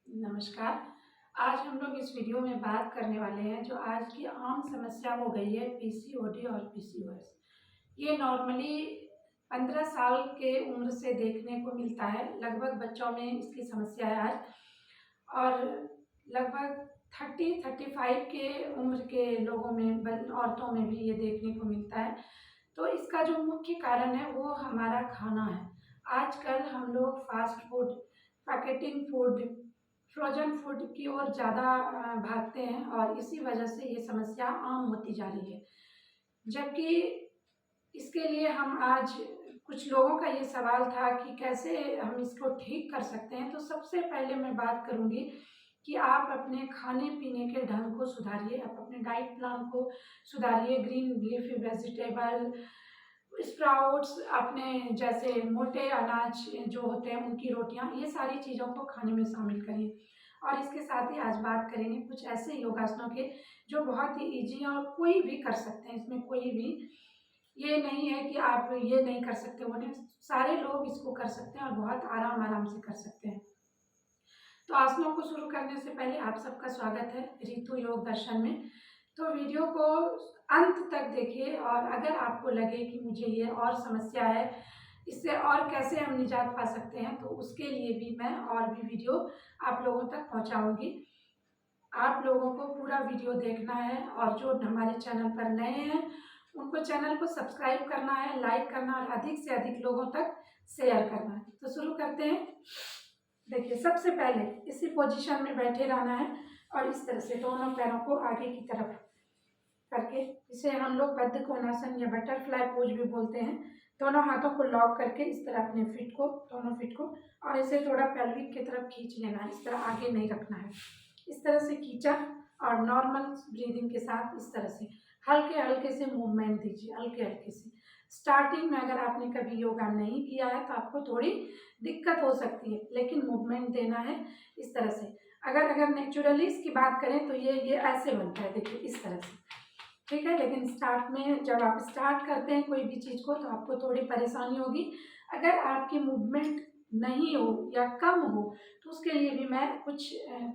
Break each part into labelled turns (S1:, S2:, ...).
S1: नमस्कार। आज हम लोग इस वीडियो में बात करने वाले हैं जो आज की आम समस्या हो गई है पीसीओडी और पीसीओएस। ये नॉर्मली 15 साल के उम्र से देखने को मिलता है। लगभग बच्चों में इसकी समस्या है आज, और लगभग 30-35 के उम्र के लोगों में, औरतों में भी ये देखने को मिलता है। तो इसका जो मुख्य कारण है वो हमारा खाना है। आजकल हम लोग fast food, packeting food, frozen food की ओर ज़्यादा भागते हैं, और इसी वजह से ये समस्या आम होती जा रही है। जबकि इसके लिए हम आज, कुछ लोगों का ये सवाल था कि कैसे हम इसको ठीक कर सकते हैं। तो सबसे पहले मैं बात करूँगी कि आप अपने खाने पीने के ढंग को सुधारिए, आप अपने डाइट प्लान को सुधारिए। ग्रीन लीफी वेजिटेबल, स्प्राउट्स, अपने जैसे मोटे अनाज जो होते हैं उनकी रोटियां, ये सारी चीज़ों को खाने में शामिल करिए। और इसके साथ ही आज बात करेंगे कुछ ऐसे योगासनों के जो बहुत ही ईजी हैं और कोई भी कर सकते हैं। इसमें कोई भी ये नहीं है कि आप ये नहीं कर सकते, वो नहीं, सारे लोग इसको कर सकते हैं और बहुत आराम आराम से कर सकते हैं। तो आसनों को शुरू करने से पहले आप सबका स्वागत है रितु योग दर्शन में। तो वीडियो को अंत तक देखिए, और अगर आपको लगे कि मुझे ये और समस्या है, इससे और कैसे हम निजात पा सकते हैं, तो उसके लिए भी मैं और भी वीडियो आप लोगों तक पहुंचाऊंगी। आप लोगों को पूरा वीडियो देखना है, और जो हमारे चैनल पर नए हैं उनको चैनल को सब्सक्राइब करना है, लाइक करना और अधिक से अधिक लोगों तक शेयर करना है। तो शुरू करते हैं। देखिए, सबसे पहले इसी पोजीशन में बैठे रहना है, और इस तरह से दोनों पैरों को आगे की तरफ करके, इसे हम लोग बद्ध कोणासन या बटरफ्लाई पोज भी बोलते हैं। दोनों हाथों को लॉक करके इस तरह अपने फीट को, दोनों फीट को, और इसे थोड़ा पेल्विक की तरफ खींच लेना है। इस तरह आगे नहीं रखना है, इस तरह से खींचा, और नॉर्मल ब्रीदिंग के साथ इस तरह से हल्के हल्के से मूवमेंट दीजिए, हल्के हल्के से। स्टार्टिंग में अगर आपने कभी योगा नहीं किया है तो आपको थोड़ी दिक्कत हो सकती है, लेकिन मूवमेंट देना है इस तरह से। अगर नेचुरली इसकी बात करें तो ये ऐसे बनता है, देखिए इस तरह से, ठीक है। लेकिन स्टार्ट में जब आप स्टार्ट करते हैं कोई भी चीज़ को तो आपको थोड़ी परेशानी होगी। अगर आपकी मूवमेंट नहीं हो या कम हो तो उसके लिए भी मैं कुछ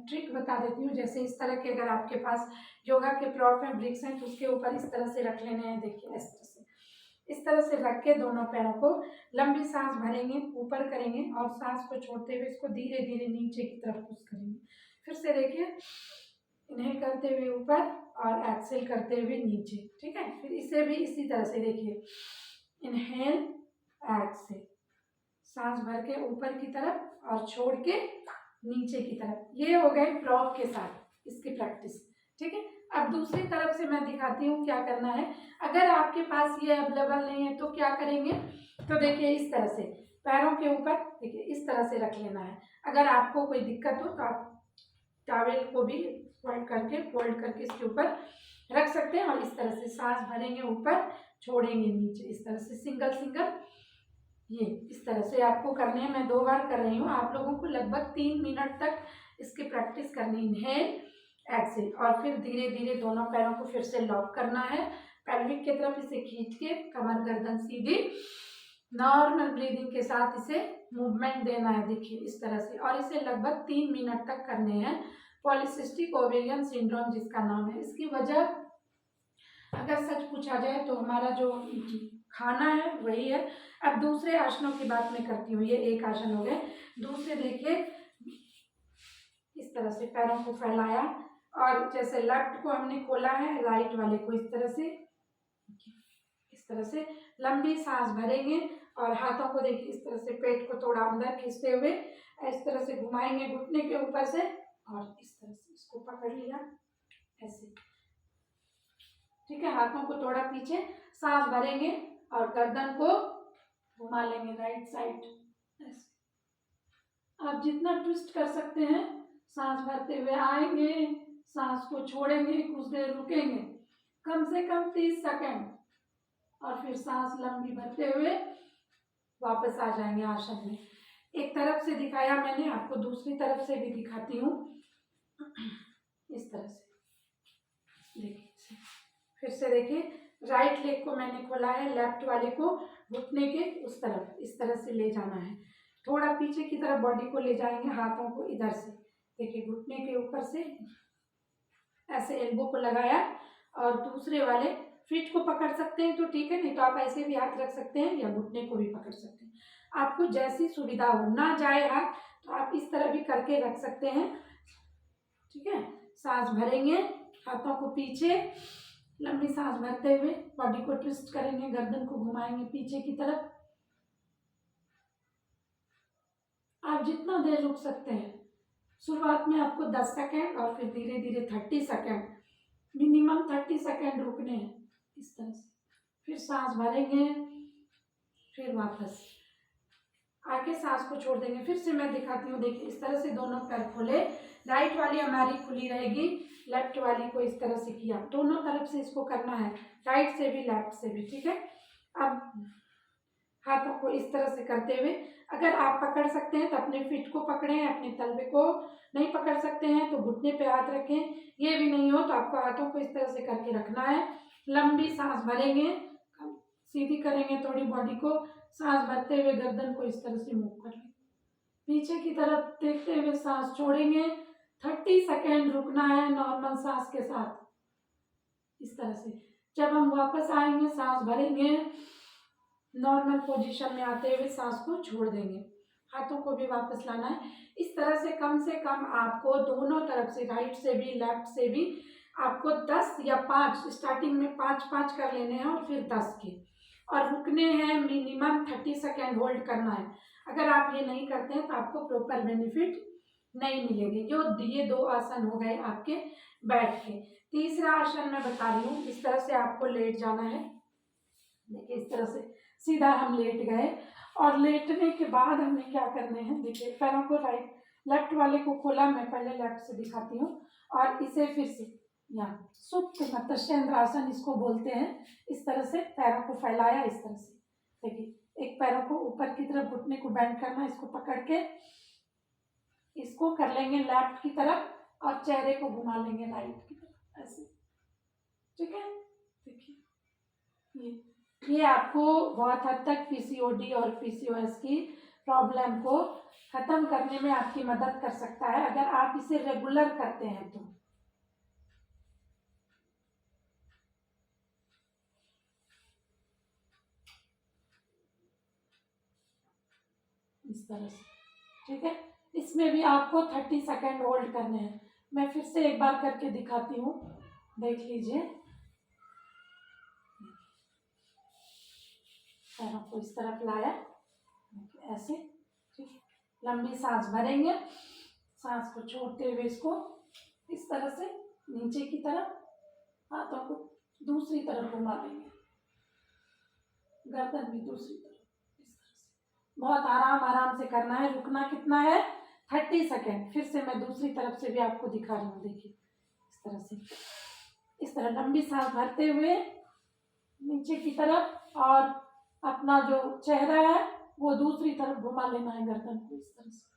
S1: ट्रिक बता देती हूँ। जैसे इस तरह के, अगर आपके पास योगा के प्रॉप हैं, ब्रिक्स हैं, तो उसके ऊपर इस तरह से रख लेने हैं। देखिए इस तरह से रख के दोनों पैरों को लंबी सांस भरेंगे, ऊपर करेंगे, और सांस को छोड़ते हुए इसको धीरे धीरे नीचे की तरफ पुश करेंगे। फिर से देखिए, इनहेल करते हुए ऊपर और एक्सेल करते हुए नीचे, ठीक है। फिर इसे भी इसी तरह से देखिए, इनहेल, एक्सेल, सांस भर के ऊपर की तरफ और छोड़ के नीचे की तरफ। ये हो गए प्रॉप के साथ इसकी प्रैक्टिस, ठीक है। अब दूसरी तरफ से मैं दिखाती हूँ क्या करना है। अगर आपके पास ये अवेलेबल नहीं है तो क्या करेंगे, तो देखिए इस तरह से पैरों के ऊपर, देखिए इस तरह से रख लेना है। अगर आपको कोई दिक्कत हो तो आप टॉवेल को भी फोल्ड करके इसके ऊपर रख सकते हैं, और इस तरह से सांस भरेंगे ऊपर, छोड़ेंगे नीचे, इस तरह से सिंगल सिंगल। ये इस तरह से आपको करने हैं। मैं 2 बार कर रही हूँ, आप लोगों को लगभग 3 मिनट तक इसकी प्रैक्टिस करनी। इनहेल, एक्सेल, और फिर धीरे धीरे दोनों पैरों को फिर से लॉक करना है पेल्विक की तरफ, इसे खींच के कमर गर्दन सीधी, नॉर्मल ब्रीदिंग के साथ इसे मूवमेंट देना है। देखिए इस तरह से, और इसे लगभग 3 मिनट तक करने हैं। पॉलीसिस्टिक ओवेरियन सिंड्रोम जिसका नाम है, इसकी वजह अगर सच पूछा जाए तो हमारा जो खाना है वही है। अब दूसरे आसनों की बात मैं करती हूँ। ये एक आसन हो गए। दूसरे देखिए, इस तरह से पैरों को फैलाया, और जैसे लेफ्ट को हमने खोला है, राइट वाले को इस तरह से लंबी सांस भरेंगे, और हाथों को देखिए इस तरह से पेट को थोड़ा अंदर खींचते हुए इस तरह से घुमाएंगे घुटने के ऊपर से, और इस तरह से इसको पकड़ लिया ऐसे, ठीक है। हाथों को थोड़ा पीछे, सांस भरेंगे और गर्दन को घुमा लेंगे राइट साइड ऐसे। आप जितना ट्विस्ट कर सकते हैं, सांस भरते हुए आएंगे, सांस को छोड़ेंगे, कुछ देर रुकेंगे, कम से कम 30 सेकंड, और फिर सांस लंबी भरते हुए वापस आ जाएंगे आसन में। एक तरफ से दिखाया मैंने, आपको दूसरी तरफ से भी दिखाती हूँ। इस तरह से देखिए, फिर से देखिए, राइट लेग को मैंने खोला है, लेफ्ट वाले को घुटने के उस तरफ इस तरह से ले जाना है। थोड़ा पीछे की तरफ बॉडी को ले जाएंगे, हाथों को इधर से देखिए घुटने के ऊपर से ऐसे एल्बो को लगाया और दूसरे वाले फीट को पकड़ सकते हैं तो ठीक है, नहीं तो आप ऐसे भी हाथ रख सकते हैं या घुटने को भी पकड़ सकते हैं, आपको जैसी सुविधा हो। ना जाए हाथ तो आप इस तरह भी करके रख सकते हैं, ठीक है। सांस भरेंगे, हाथों को पीछे, लंबी सांस भरते हुए बॉडी को ट्विस्ट करेंगे, गर्दन को घुमाएंगे पीछे की तरफ। आप जितना देर रुक सकते हैं, शुरुआत में आपको 10 सेकेंड और फिर धीरे धीरे 30 सेकेंड, मिनिमम 30 सेकेंड रुकने हैं इस तरह से। फिर सांस भरेंगे, फिर वापस आके सांस को छोड़ देंगे। फिर से मैं दिखाती हूँ, देखिए इस तरह से दोनों पैर खोले, राइट वाली हमारी खुली रहेगी, लेफ्ट वाली को इस तरह से किया, दोनों तरफ से इसको करना है, राइट से भी लेफ्ट से भी, ठीक है। अब हाथों को इस तरह से करते हुए, अगर आप पकड़ सकते हैं तो अपने फीट को पकड़ें, अपने तलवे को, नहीं पकड़ सकते हैं तो घुटने पे हाथ रखें, ये भी नहीं हो तो आपको हाथों को इस तरह से करके रखना है। लंबी सांस भरेंगे, सीधी करेंगे थोड़ी बॉडी को, सांस भरते हुए गर्दन को इस तरह से मूव कर लेंगे, पीछे की तरफ देखते हुए सांस छोड़ेंगे, 30 सेकेंड रुकना है नॉर्मल सांस के साथ इस तरह से। जब हम वापस आएंगे सांस भरेंगे, नॉर्मल पोजीशन में आते हुए सांस को छोड़ देंगे, हाथों को भी वापस लाना है। इस तरह से कम आपको दोनों तरफ से, राइट से भी लेफ्ट से भी, आपको 10 या 5, स्टार्टिंग में 5-5 कर लेने हैं और फिर 10 के, और रुकने हैं मिनिमम 30 सेकेंड होल्ड करना है। अगर आप ये नहीं करते हैं तो आपको प्रॉपर बेनिफिट नहीं मिलेगी। जो ये 2 आसन हो गए आपके बैठ के। तीसरा आसन मैं बता रही हूँ, इस तरह से आपको लेट जाना है, देखिए इस तरह से सीधा हम लेट गए, और लेटने के बाद हमें क्या करने हैं, देखिए पैरों को लेफ्ट वाले को खोला, मैं पहले लेफ्ट से दिखाती हूँ, और इसे फिर से यहाँ सुप्त मत्स्येंद्रासन इसको बोलते हैं। इस तरह से पैरों को फैलाया, इस तरह से देखिए, एक पैरों को ऊपर की तरफ, घुटने को बेंड करना, इसको पकड़ के इसको कर लेंगे लेफ्ट की तरफ, और चेहरे को घुमा लेंगे राइट की तरफ ऐसे, ठीक है। देखिए ये आपको बहुत हद तक पीसीओडी और पीसीओएस की प्रॉब्लम को खत्म करने में आपकी मदद कर सकता है, अगर आप इसे रेगुलर करते हैं तो। इस तरह से, ठीक है। इसमें भी आपको 30 सेकेंड होल्ड करने हैं। मैं फिर से एक बार करके दिखाती हूँ, देख लीजिए। पैरों को इस तरफ लाया ऐसे, ठीक, लंबी सांस भरेंगे, सांस को छोड़ते हुए इसको इस तरह से नीचे की तरफ, हाथों को दूसरी तरफ घुमा लेंगे, गर्दन भी दूसरी तरफ, इस तरह से बहुत आराम से करना है। रुकना कितना है, 30 सेकेंड। फिर से मैं दूसरी तरफ से भी आपको दिखा रही हूँ, देखिए इस तरह से, इस तरह लंबी सांस भरते हुए नीचे की तरफ, और अपना जो चेहरा है वो दूसरी तरफ घुमा लेना है, गर्दन को इस तरह से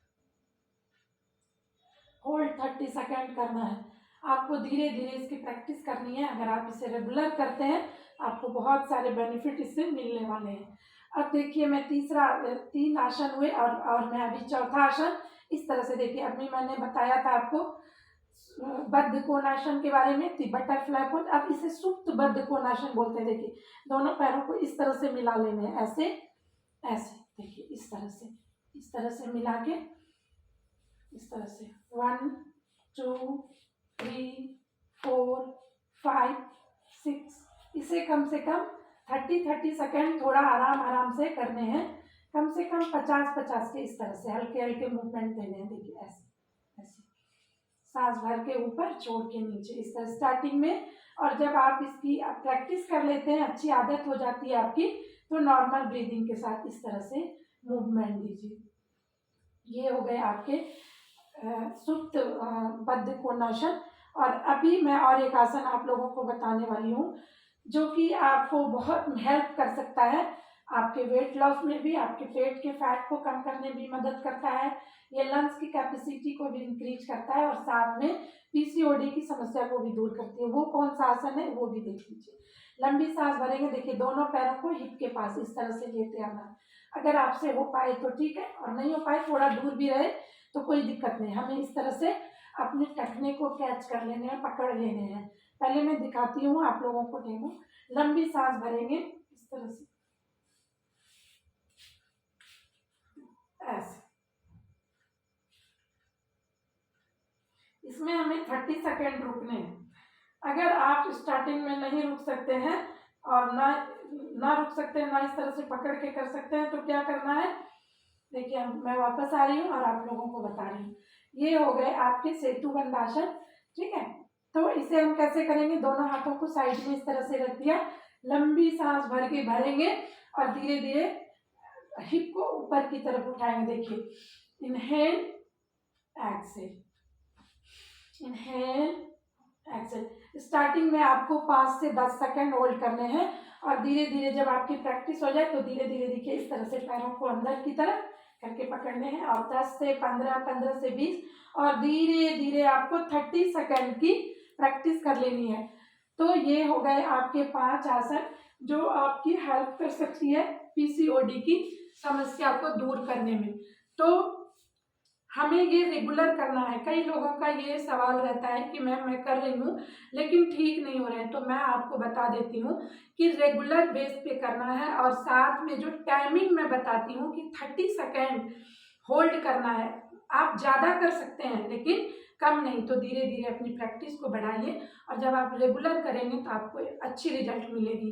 S1: होल्ड 30 सेकेंड करना है। आपको धीरे धीरे इसकी प्रैक्टिस करनी है। अगर आप इसे रेगुलर करते हैं आपको बहुत सारे बेनिफिट इससे मिलने वाले हैं। अब देखिए, मैं 3 आसन हुए, और मैं अभी चौथा आसन इस तरह से, देखिए अभी मैंने बताया था आपको बद्ध कोणासन के बारे में, बटरफ्लाई पोज। अब इसे सुप्त बद्ध कोणासन बोलते हैं। देखिए दोनों पैरों को इस तरह से मिला लेने हैं, ऐसे ऐसे, देखिए इस तरह से मिला के, इस तरह से 1 2 3 4 5 6, इसे कम से कम 30 सेकेंड थोड़ा आराम से करने हैं, कम से कम 50 के, इस तरह से हल्के हल्के मूवमेंट देने हैं। देखिए ऐसे ऐसे, सांस भर के ऊपर, छोड़ के नीचे, इस तरह स्टार्टिंग में। और जब आप इसकी प्रैक्टिस कर लेते हैं, अच्छी आदत हो जाती है आपकी, तो नॉर्मल ब्रीदिंग के साथ इस तरह से मूवमेंट दीजिए। ये हो गए आपके सुप्त बद्ध कोणासन। और अभी मैं और एक आसन आप लोगों को बताने वाली हूँ, जो कि आपको बहुत हेल्प कर सकता है, आपके वेट लॉस में भी, आपके पेट के फैट को कम करने में भी मदद करता है, ये लंग्स की कैपेसिटी को भी इंक्रीज करता है, और साथ में पीसीओडी की समस्या को भी दूर करती है। वो कौन सा आसन है वो भी देख लीजिए। लंबी सांस भरेंगे, देखिए दोनों पैरों को हिप के पास इस तरह से लेते आना। अगर आपसे हो पाए तो ठीक है, और नहीं हो पाए, थोड़ा दूर भी रहे तो कोई दिक्कत नहीं। हमें इस तरह से अपने टखने को कैच कर लेने हैं, पकड़ लेने हैं। पहले मैं दिखाती हूँ आप लोगों को, देखो लंबी सांस भरेंगे इस तरह से, ऐसे। इसमें हमें 30 सेकेंड रुकने हैं। अगर आप स्टार्टिंग में नहीं रुक सकते हैं और ना रुक सकते हैं, ना इस तरह से पकड़ के कर सकते हैं, तो क्या करना है, देखिए मैं वापस आ रही हूँ और आप लोगों को बता रही हूँ। ये हो गए आपके सेतुबंद आसन, ठीक है। तो इसे हम कैसे करेंगे, दोनों हाथों को साइड में इस तरह से रख दिया, लंबी सांस भर के भरेंगे और धीरे धीरे हिप को ऊपर की तरफ उठाएंगे। देखिए inhale exhale, inhale exhale. Starting में आपको 5 से 10 सेकेंड होल्ड करने हैं और धीरे धीरे जब आपकी प्रैक्टिस हो जाए तो धीरे धीरे देखिए इस तरह से पैरों को अंदर की तरफ करके पकड़ने हैं और 10 से 15, 15 से 20 और धीरे धीरे आपको 30 सेकेंड की प्रैक्टिस कर लेनी है। तो ये हो गए आपके 5 आसन जो आपकी हेल्प कर सकती है पीसीओडी की समस्या को दूर करने में। तो हमें ये रेगुलर करना है। कई लोगों का ये सवाल रहता है कि मैं कर रही हूँ लेकिन ठीक नहीं हो रहे हैं, तो मैं आपको बता देती हूँ कि रेगुलर बेस पे करना है और साथ में जो टाइमिंग मैं बताती हूँ कि 30 सेकेंड होल्ड करना है। आप ज़्यादा कर सकते हैं लेकिन कम नहीं, तो धीरे धीरे अपनी प्रैक्टिस को बढ़ाइए और जब आप रेगुलर करेंगे तो आपको अच्छी रिजल्ट मिलेगी।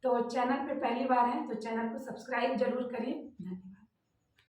S1: तो चैनल पे पहली बार है तो चैनल को सब्सक्राइब जरूर करिए।